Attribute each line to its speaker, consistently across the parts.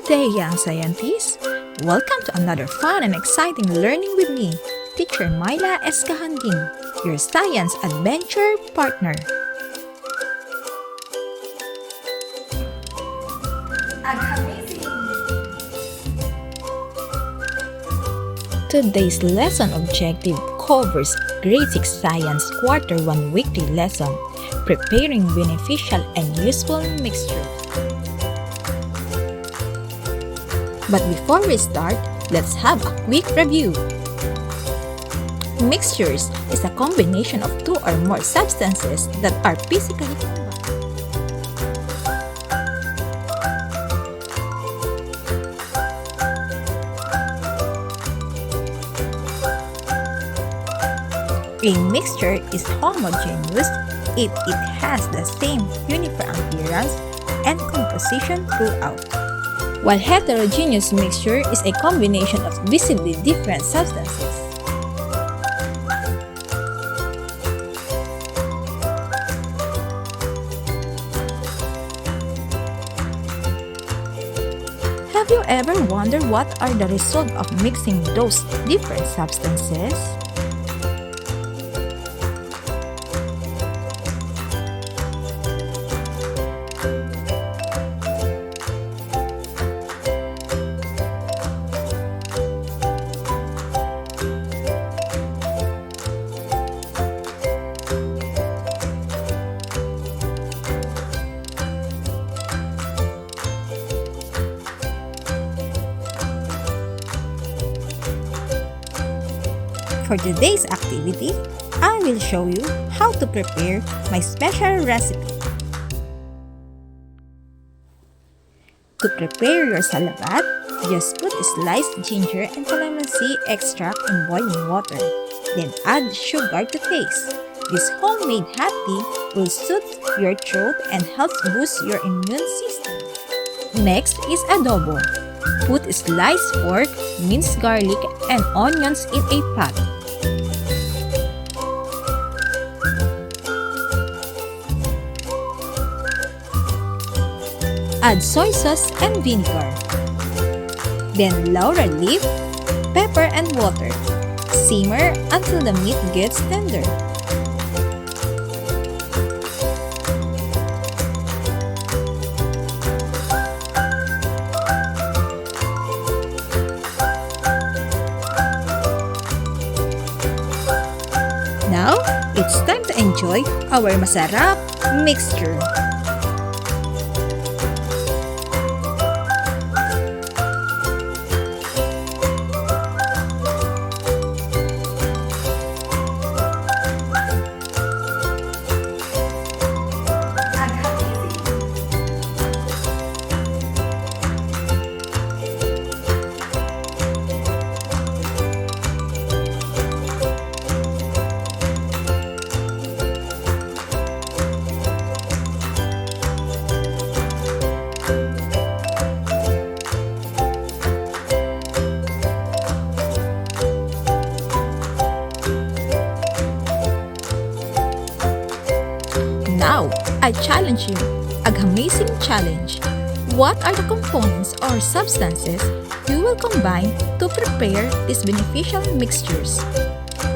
Speaker 1: day, young scientists! Welcome to another fun and exciting learning with me, Teacher Myla Aghamazing, your science adventure partner. Aghamazing! Today's lesson objective covers Grade 6 Science Quarter 1 weekly lesson, Preparing Beneficial and Useful Mixtures. But before we start, let's have a quick review. Mixtures is a combination of two or more substances that are physically combined. A mixture is homogeneous if it has the same uniform appearance and composition throughout, while heterogeneous mixture is a combination of visibly different substances. Have you ever wondered what are the results of mixing those different substances? For today's activity, I will show you how to prepare my special recipe. To prepare your salabat, just put sliced ginger and calamansi extract in boiling water. Then add sugar to taste. This homemade hot tea will soothe your throat and helps boost your immune system. Next is adobo. Put sliced pork, minced garlic, and onions in a pot. Add soy sauce and vinegar. Then laurel leaf, pepper and water. Simmer until the meat gets tender. Now, it's time to enjoy our masarap mixture. Now, I challenge you, Aghamazing challenge. What are the components or substances you will combine to prepare these beneficial mixtures?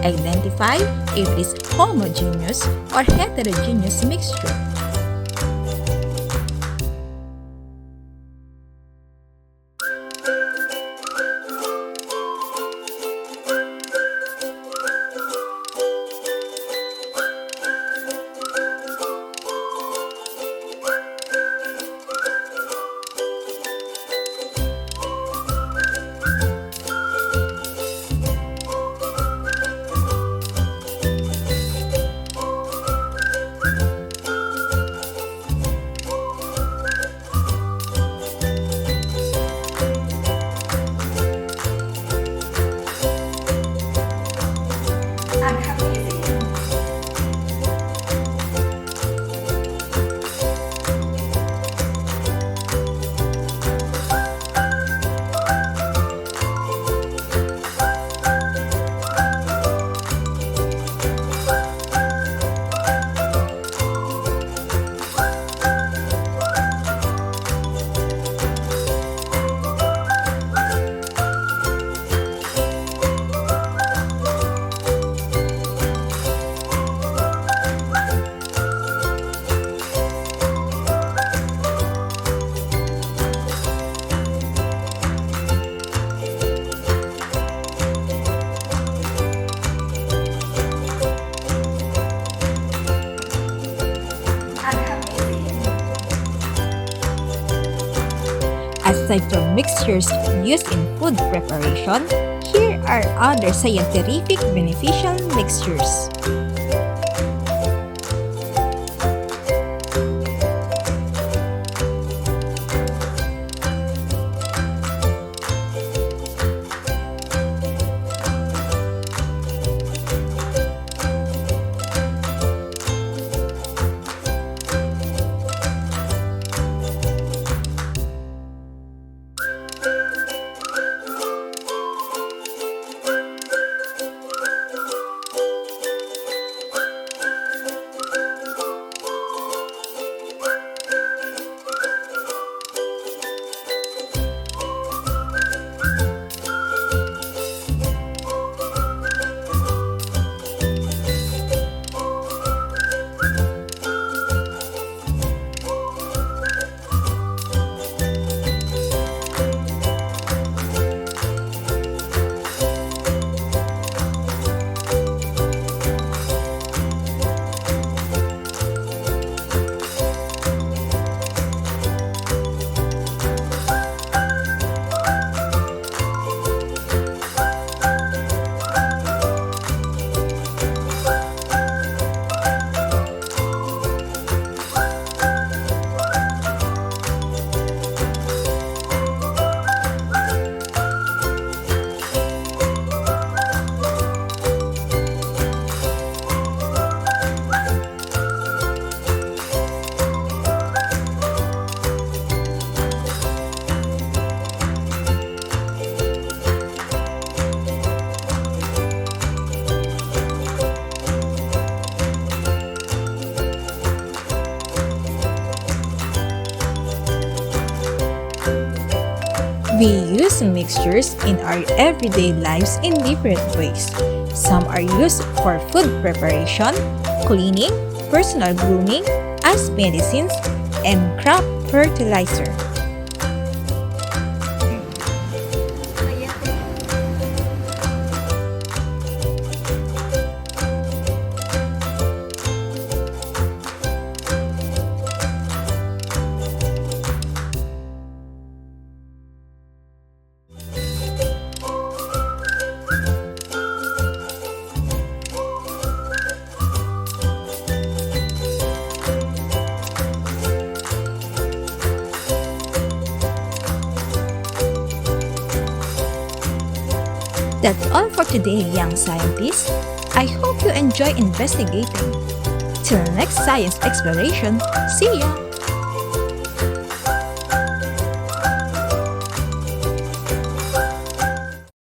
Speaker 1: Identify if it is homogeneous or heterogeneous mixture. Aside from mixtures used in food preparation, here are other scientific beneficial mixtures. We use mixtures in our everyday lives in different ways. Some are used for food preparation, cleaning, personal grooming, as medicines, and crop fertilizer. That's all for today, young scientists. I hope you enjoy investigating. Till next science exploration, see ya!